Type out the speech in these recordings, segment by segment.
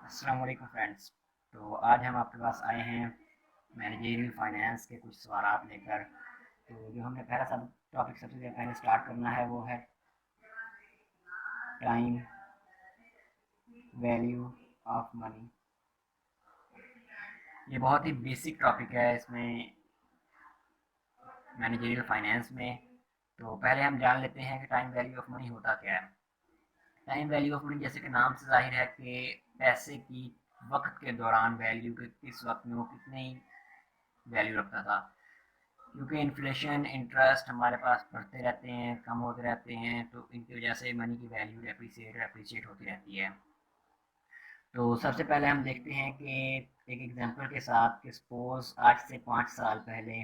अस्सलाम वालेकुम फ्रेंड्स। तो आज हम आपके पास आए हैं मैनेजरियल फाइनेंस के कुछ सवाल लेकर। तो जो हमने पहला सब टॉपिक सबसे पहले स्टार्ट करना है वो है टाइम वैल्यू ऑफ मनी। ये बहुत ही बेसिक टॉपिक है इसमें मैनेजरियल फाइनेंस में। तो पहले हम जान लेते हैं कि टाइम वैल्यू ऑफ मनी होता क्या है। टाइम वैल्यू ऑफ मनी जैसे कि नाम से जाहिर है कि पैसे की वक्त के दौरान वैल्यू के किस वक्त में वो कितनी वैल्यू रखता था, क्योंकि इन्फ्लेशन इंटरेस्ट हमारे पास बढ़ते रहते हैं, कम होते रहते हैं, तो इनकी वजह से मनी की वैल्यू डेप्रिसिएट होती रहती है। तो सबसे पहले हम देखते हैं कि एक एग्जांपल के साथ कि सपोज आज से 5 साल पहले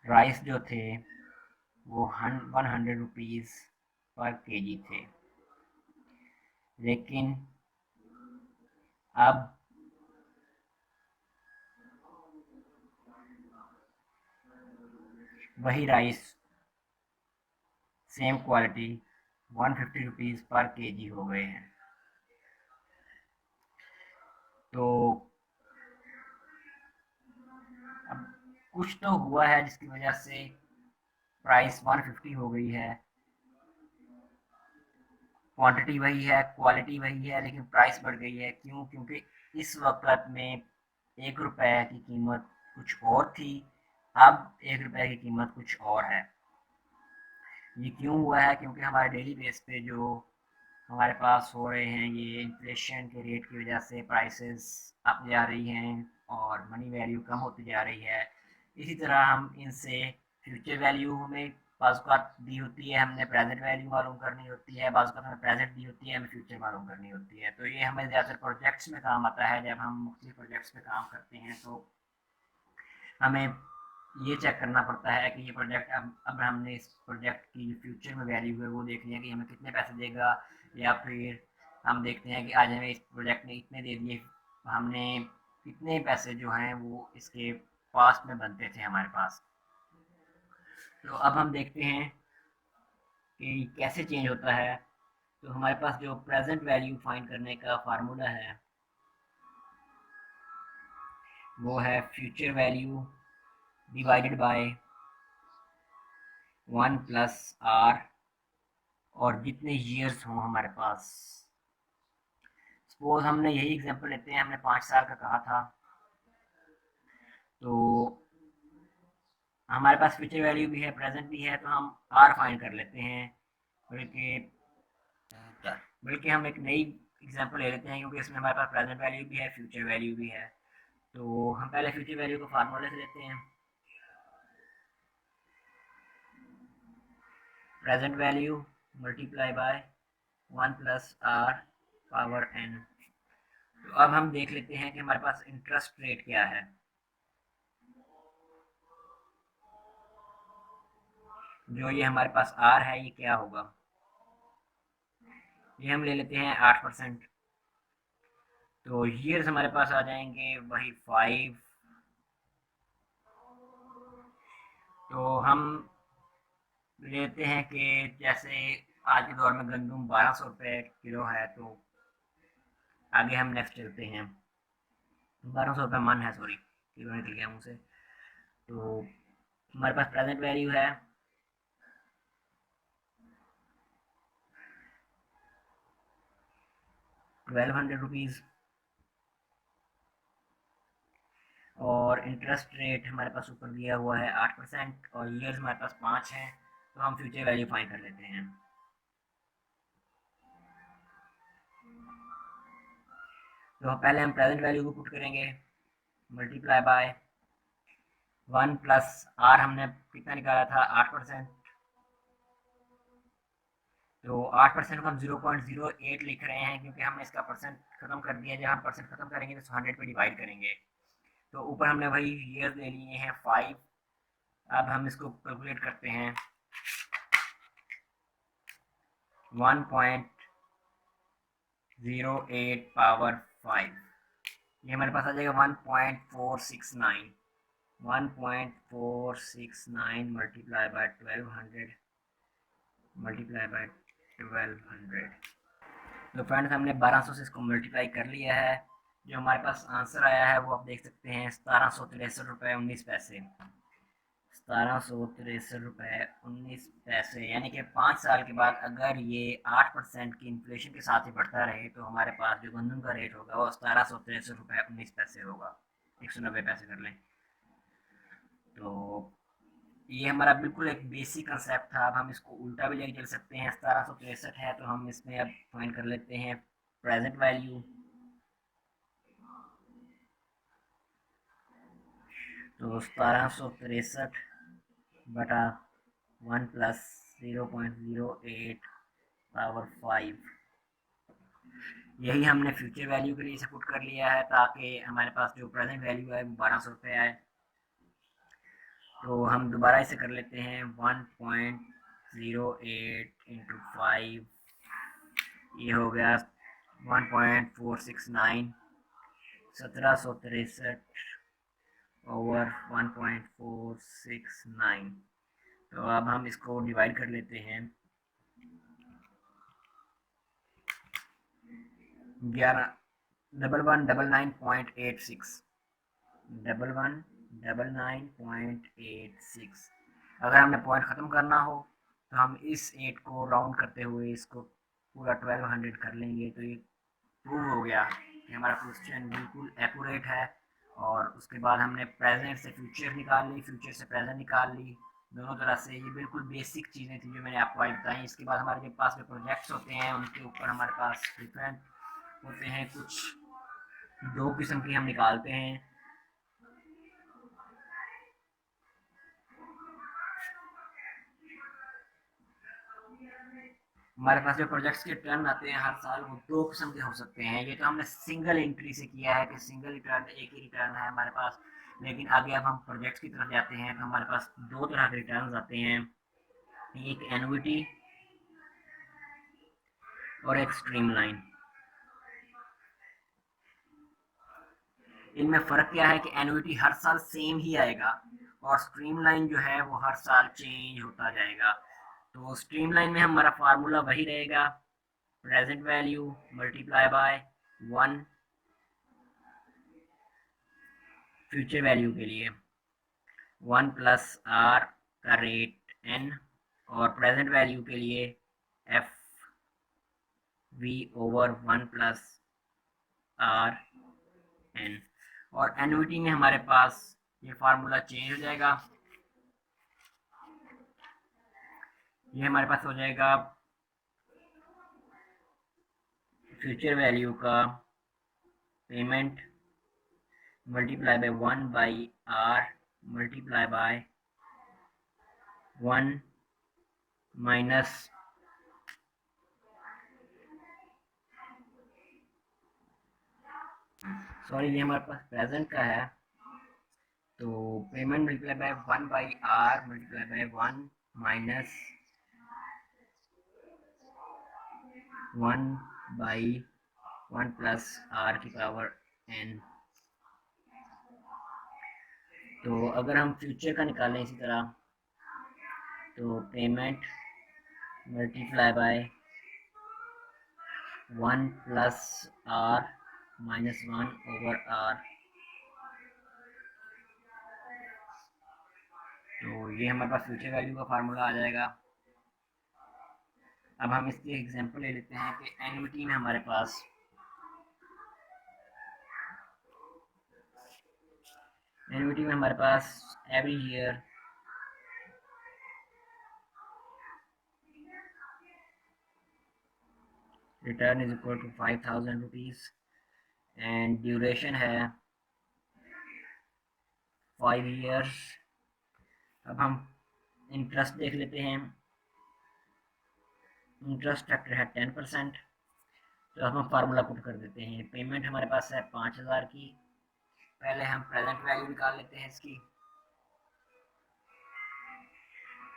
राइस जो थे वो 100 रुपीज़ पर केजी थे, लेकिन अब वही राइस सेम क्वालिटी 150 रुपीज़ पर केजी हो गए हैं। तो अब कुछ तो हुआ है जिसकी वजह से प्राइस 150 हो गई है। क्वांटिटी वही है, क्वालिटी वही है, लेकिन प्राइस बढ़ गई है। क्यों? क्योंकि इस वक्त में 1 रुपए की कीमत कुछ और थी, अब 1 रुपए की कीमत कुछ और है। ये क्यों हुआ है? क्योंकि हमारे डेली बेस पे जो हमारे पास हो रहे हैं, ये इन्फ्लेशन के रेट की वजह से प्राइसेस अप जा रही हैं और मनी वैल्यू कम होती जा रही है। इसी तरह हम इनसे फ्यूचर वैल्यू हमें बाज़ दी होती है, हमने प्रेजेंट वैल्यू मालूम करनी होती है, बाज़ हमें प्रेजेंट दी होती है, हमें फ्यूचर मालूम करनी होती है। तो ये हमें ज़्यादातर प्रोजेक्ट्स में काम आता है। जब हम मुख्तलिफ प्रोजेक्ट्स पे काम करते हैं तो हमें ये चेक करना पड़ता है कि ये प्रोजेक्ट अब हमने इस प्रोजेक्ट की फ्यूचर में वैल्यू है वो देखनी है कि हमें कितने पैसे देगा, या फिर हम देखते हैं कि आज हमें इस प्रोजेक्ट ने इतने दे दिए, हमने कितने पैसे जो हैं वो इसके पास्ट में बनते थे हमारे पास। तो अब हम देखते हैं कि कैसे चेंज होता है। तो हमारे पास जो प्रेजेंट वैल्यू फाइंड करने का फार्मूला है वो है future value divided by 1 + r, और जितने ईयर्स हों हमारे पास। सपोज हमने यही एग्जांपल लेते हैं, हमने 5 साल का कहा था, तो हमारे पास फ्यूचर वैल्यू भी है, प्रेजेंट भी है, तो हम आर फाइंड कर लेते हैं। बल्कि बल्कि हम एक नई एग्जांपल ले लेते हैं, क्योंकि इसमें हमारे पास प्रेजेंट वैल्यू भी है, फ्यूचर वैल्यू भी है। तो हम पहले फ्यूचर वैल्यू को फार्मूले से लेते हैं। Present value multiply by 1 + r⁻n। तो अब हम देख लेते हैं कि हमारे पास इंटरेस्ट रेट क्या है। जो ये हमारे पास आर है ये क्या होगा? ये हम ले लेते हैं 8%। तो ईयर्स हमारे पास आ जाएंगे वही 5। तो हम लेते हैं कि जैसे आज के दौर में गंदम 1200 रुपये किलो है, तो आगे हम नेक्स्ट चलते हैं। 1200 रुपये मन है, सॉरी, किलो निकल गया मुँह से। तो हमारे पास प्रेजेंट वैल्यू है 1200 रुपीज़, और इंटरेस्ट रेट हमारे पास ऊपर दिया हुआ है 8%, और ईयर्स हमारे पास 5 हैं। तो हम फ्यूचर वैल्यू फाइंड कर लेते हैं। तो पहले हम प्रेजेंट वैल्यू को पुट करेंगे, मल्टीप्लाई बाय 1 + r, हमने कितना निकाला था 8%। तो 8% को हम 0.08 लिख रहे हैं, क्योंकि हमने इसका परसेंट खत्म कर दिया। जब हम परसेंट खत्म करेंगे तो 100 पे डिवाइड करेंगे। तो ऊपर हमने वही ईयर ले लिए हैं 5। अब हम इसको कैलकुलेट करते हैं। 1.08 × 5, ये हमारे पास आ जाएगा 1.469। 1.469 मल्टीप्लाई बाय 1200 मल्टीप्लाई बाय 1200। तो फ्रेंड्स हमने 1200 से इसको मल्टीप्लाई कर लिया है। जो हमारे पास आंसर आया है वो आप देख सकते हैं 1763 रुपये 19 पैसे। 1763 रुपये 19 पैसे, यानी कि 5 साल के बाद अगर ये 8% की इन्फ्लेशन के साथ ही बढ़ता रहे तो हमारे पास जो गंदम का रेट होगा वो 1763 रुपये 19 पैसे होगा। 190 पैसे कर लें। तो ये हमारा बिल्कुल एक बेसिक कंसेप्ट था। अब हम इसको उल्टा भी लेके चल सकते हैं। 1763 है तो हम इसमें अब फाइंड कर लेते हैं प्रेजेंट वैल्यू। तो 1763 बटा 1 प्लस 0.08 पावर 5, यही हमने फ्यूचर वैल्यू के लिए इसे पुट कर लिया है ताकि हमारे पास जो प्रेजेंट वैल्यू है वो 1200 रुपये आए। तो हम दोबारा इसे कर लेते हैं 1.08 इंटू 5, ये हो गया 1.469। 1763 ओवर 1.469। तो अब हम इसको डिवाइड कर लेते हैं 1199.86 1199.86। अगर हमने पॉइंट ख़त्म करना हो तो हम इस 8 को राउंड करते हुए इसको पूरा 1200 कर लेंगे। तो ये प्रूव हो गया कि हमारा क्वेश्चन बिल्कुल एक्यूरेट है। और उसके बाद हमने प्रेजेंट से फ्यूचर निकाल ली, फ्यूचर से प्रेजेंट निकाल ली, दोनों तरह से। ये बिल्कुल बेसिक चीज़ें थी जो मैंने आपको आज बताई। इसके बाद हमारे जो पास में प्रोजेक्ट्स होते हैं उनके ऊपर हमारे पास डिफरेंट होते हैं, कुछ दो किस्म के हम निकालते हैं। हमारे पास जो प्रोजेक्ट्स के रिटर्न आते हैं हर साल वो दो किस्म के हो सकते हैं। ये तो हमने सिंगल एंट्री से किया है कि सिंगल रिटर्न, एक ही रिटर्न है हमारे पास। लेकिन आगे अब हम प्रोजेक्ट्स की तरफ जाते हैं तो हमारे पास दो तरह के रिटर्न आते हैं, एक एनुइटी और एक स्ट्रीमलाइन। इनमें फ़र्क क्या है कि एनुइटी हर साल सेम ही आएगा और स्ट्रीमलाइन जो है वो हर साल चेंज होता जाएगा। तो स्ट्रीमलाइन में हमारा फार्मूला वही रहेगा, present value multiply by 1 future value के लिए 1 प्लस आर का रेट एन, और प्रेजेंट वैल्यू के लिए F V over 1 plus R N. और एनुइटी में हमारे पास ये फार्मूला चेंज हो जाएगा। ये हमारे पास हो जाएगा फ्यूचर वैल्यू का payment multiply by 1 by R multiply by 1 minus sorry ये हमारे पास प्रेजेंट का है। तो payment multiply by 1 by R multiply by 1 minus 1 by 1 plus R की पावर एन। तो अगर हम फ्यूचर का निकालें इसी तरह तो payment multiply by 1 plus R minus 1 over R. तो ये हमारे पास फ्यूचर वैल्यू का फार्मूला आ जाएगा। अब हम इसकी एग्जांपल ले लेते हैं कि एनुइटी में हमारे पास every year return is equal to 5000 rupees and duration है 5 ईयर्स। अब हम इंटरेस्ट देख लेते हैं। इंटरेस्ट फैक्टर है 10%। तो अब हम फार्मूला पुट कर देते हैं। पेमेंट हमारे पास है 5000 की। पहले हम प्रेजेंट वैल्यू निकाल लेते हैं इसकी।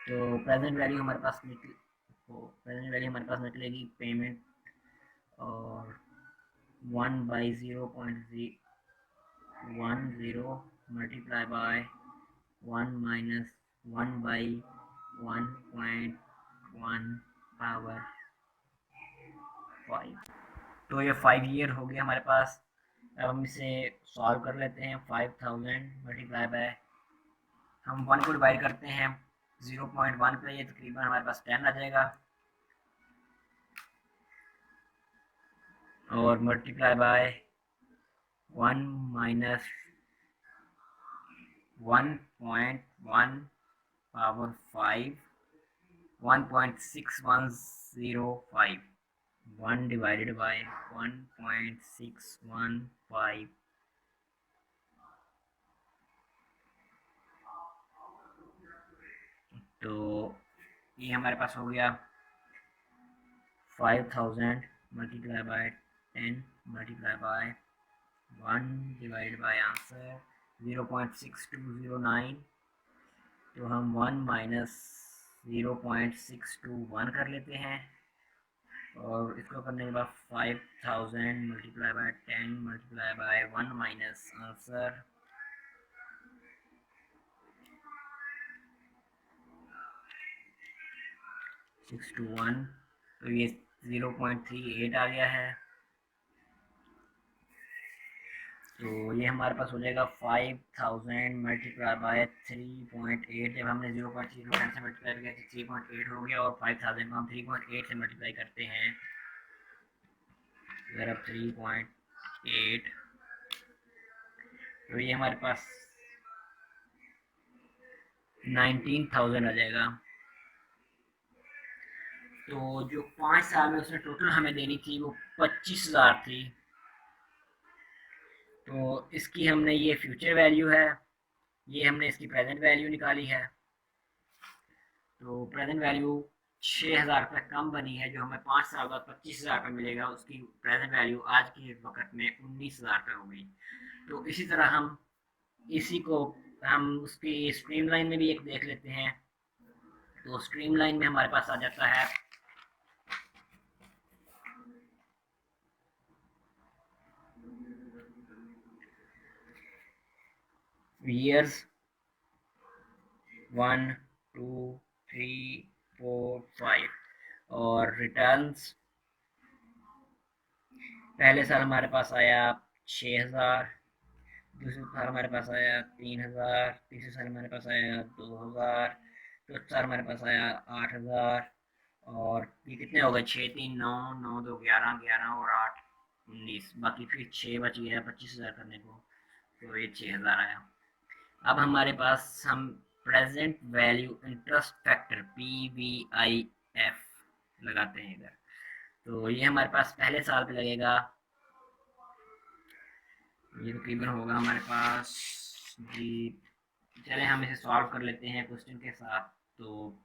तो प्रेजेंट वैल्यू हमारे पास निकलेगी पेमेंट और 1 by 0.010 multiply by 1 minus 1 by 1.1 power 5। तो ये 5 ईयर हो गया हमारे पास। अब हम इसे सॉल्व कर लेते हैं। 5000 मल्टीप्लाई बाय, हम 1 को डिवाइड करते हैं 0.1 पे, ये तकरीबन हमारे पास 10 आ जाएगा, और multiply by 1 minus 1.1 power 5, 1.6105, 1 divided by 1.615, तो ये हमारे पास हो गया 5000 multiply by 10 multiply by 1 divided by answer 0.6209, तो हम 1 माइनस 0.621 कर लेते हैं, और इसको करने के बाद 5000 multiply by 10 multiply by 1 minus answer 621, तो ये 0.38 आ गया है। तो ये हमारे पास हो जाएगा 5000 मल्टीप्लाई बाय 3.8, जब हमने 0.3 से मल्टीप्लाई किया तो 3.8 हो गया, और 5000 को हम 3.8 से मल्टीप्लाई करते हैं, अगर अब 3.8, तो ये हमारे पास 19,000 आ जाएगा। तो जो 5 साल में उसने टोटल हमें देनी थी वो 25,000 थी। तो इसकी हमने, ये फ्यूचर वैल्यू है, ये हमने इसकी प्रेजेंट वैल्यू निकाली है। तो प्रेजेंट वैल्यू 6,000 रुपये कम बनी है, जो हमें 5 साल बाद 25,000 रुपये मिलेगा, उसकी प्रेजेंट वैल्यू आज के वक्त में 19,000 रुपये हो गई। तो इसी तरह हम इसी को हम उसकी स्ट्रीम लाइन में भी एक देख लेते हैं। तो स्ट्रीम लाइन में हमारे पास आ जाता है years 1 2 3 4 5, और रिटर्न्स पहले साल हमारे पास आया 6,000, दूसरे साल हमारे पास आया 3,000, तीसरे साल हमारे पास आया 2,000, चौथे साल हमारे पास आया 8,000, और ये कितने हो गए, 6 3 9 9 2 11 11 और 8 19, बाकी फिर 6 बच गया 25,000 करने को, तो ये 6,000 आया। अब हमारे पास हम present value interest factor PVIF लगाते हैं इधर। तो ये हमारे पास पहले साल पे लगेगा, ये तकरीबन होगा हमारे पास जी, चले हम इसे सॉल्व कर लेते हैं क्वेश्चन के साथ। तो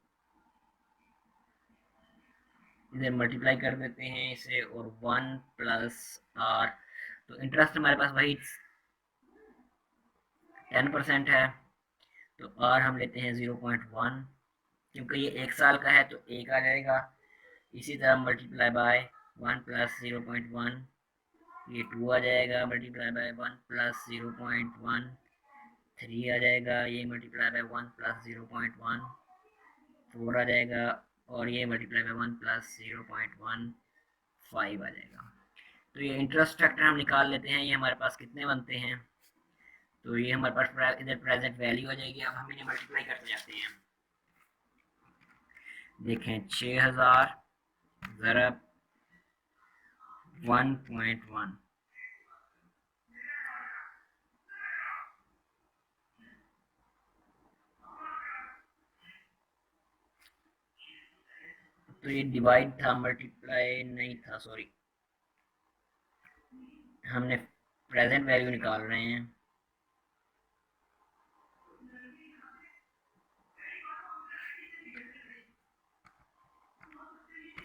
इधर मल्टीप्लाई कर देते हैं इसे, और 1 प्लस आर, तो इंटरेस्ट हमारे पास वही 10% है, तो आर हम लेते हैं 0.1, क्योंकि ये 1 साल का है तो 1 आ जाएगा। इसी तरह मल्टीप्लाई बाय 1 प्लस 0.1, ये 2 आ जाएगा, मल्टीप्लाई बाय 1 प्लस 0.1 3 आ जाएगा, ये मल्टीप्लाई बाय 1 प्लस 0.1 4 आ जाएगा, और ये मल्टीप्लाई बाय 1 प्लस 0.1 5 आ जाएगा। तो ये इंटरेस्ट फैक्टर हम निकाल लेते हैं, ये हमारे पास कितने बनते हैं। तो ये हमारे पास इधर प्रेजेंट वैल्यू आ जाएगी। अब हम इन्हें मल्टीप्लाई करते जाते हैं। देखें 6,000 ज़रब 1.1, तो ये डिवाइड था, मल्टीप्लाई नहीं था, सॉरी, हमने प्रेजेंट वैल्यू निकाल रहे हैं।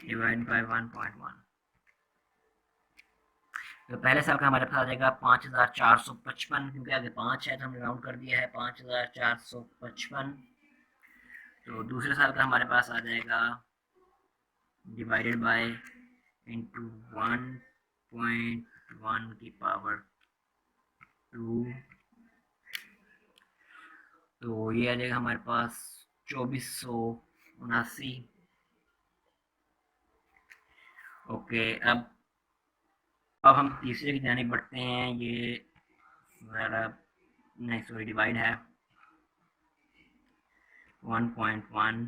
डिवाइड बाय 1.1, तो पहले साल का हमारे पास आ जाएगा 5,455, क्योंकि आगे 5 है तो हमने राउंड कर दिया है 5,455। तो दूसरे साल का हमारे पास आ जाएगा डिवाइडेड बाय इंटू 1.1 की पावर 2, तो ये आ जाएगा हमारे पास 2479, ओके, अब हम तीसरे की जानिब बढ़ते हैं। ये ज़रा नहीं, सॉरी, डिवाइड है। 1.1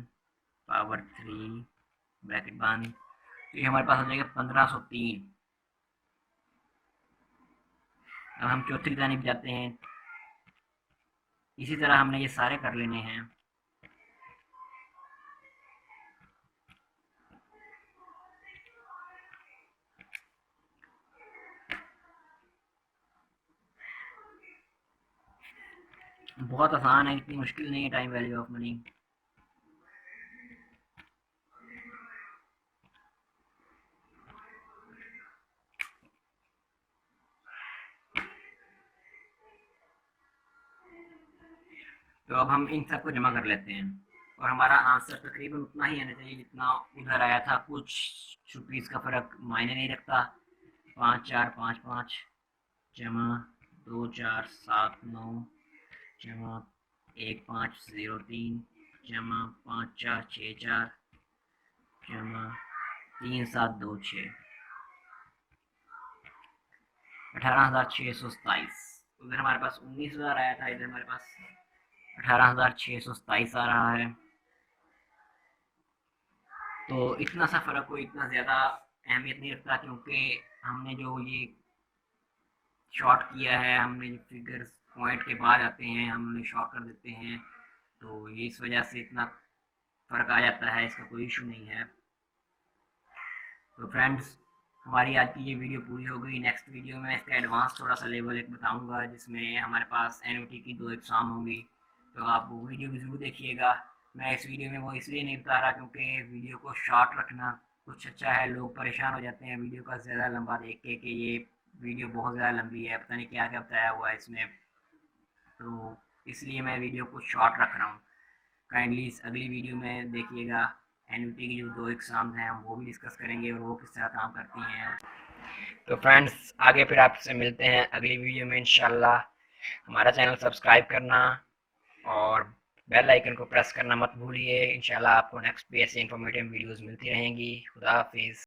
पावर 3 ब्रैकेट बंद, तो ये हमारे पास हो जाएगा 1503। अब हम चौथी की जानिब जाते हैं। इसी तरह हमने ये सारे कर लेने हैं। बहुत आसान है, इतनी मुश्किल नहीं है टाइम वैल्यू ऑफ मनी। तो अब हम इन सबको जमा कर लेते हैं और हमारा आंसर तकरीबन उतना ही आना चाहिए जितना उधर आया था। कुछ रुपीज़ का फ़र्क मायने नहीं रखता। 5455 जमा 2479 जमा 1503 जमा 5464 जमा 3726, 18,627। उधर हमारे पास 19,000 आया था, इधर हमारे पास 18,627 आ रहा है। तो इतना सा फ़र्क कोई इतना ज़्यादा अहमियत नहीं रखता, क्योंकि हमने जो ये शॉर्ट किया है, हमने जो फिगर्स पॉइंट के बाद आते हैं हमने शॉर्ट कर देते हैं, तो ये इस वजह से इतना फ़र्क आ जाता है। इसका कोई इशू नहीं है। तो फ्रेंड्स, हमारी आज की ये वीडियो पूरी हो गई। नेक्स्ट वीडियो में इसका एडवांस थोड़ा सा लेवल एक बताऊंगा, जिसमें हमारे पास एनओटी की 2 एग्ज़ाम होंगी। तो आप वो वीडियो भी ज़रूर देखिएगा। मैं इस वीडियो में वो इसलिए नहीं बता रहा क्योंकि वीडियो को शॉर्ट रखना कुछ अच्छा है। लोग परेशान हो जाते हैं वीडियो का ज़्यादा लंबा देख के कि ये वीडियो बहुत ज़्यादा लंबी है, पता नहीं क्या क्या बताया हुआ है इसमें। तो इसलिए मैं वीडियो को शॉर्ट रख रहा हूँ। काइंडली अगली वीडियो में देखिएगा। एनयूटी की जो 2 एग्ज़ाम्स हैं हम वो भी डिस्कस करेंगे और वो किस तरह काम करती हैं। तो फ्रेंड्स, आगे फिर आपसे मिलते हैं अगली वीडियो में इंशाल्लाह। हमारा चैनल सब्सक्राइब करना और बेल आइकन को प्रेस करना मत भूलिए। इंशाल्लाह आपको नेक्स्ट भी ऐसी इन्फॉर्मेटिव वीडियोस मिलती रहेंगी। खुदा हाफिज़।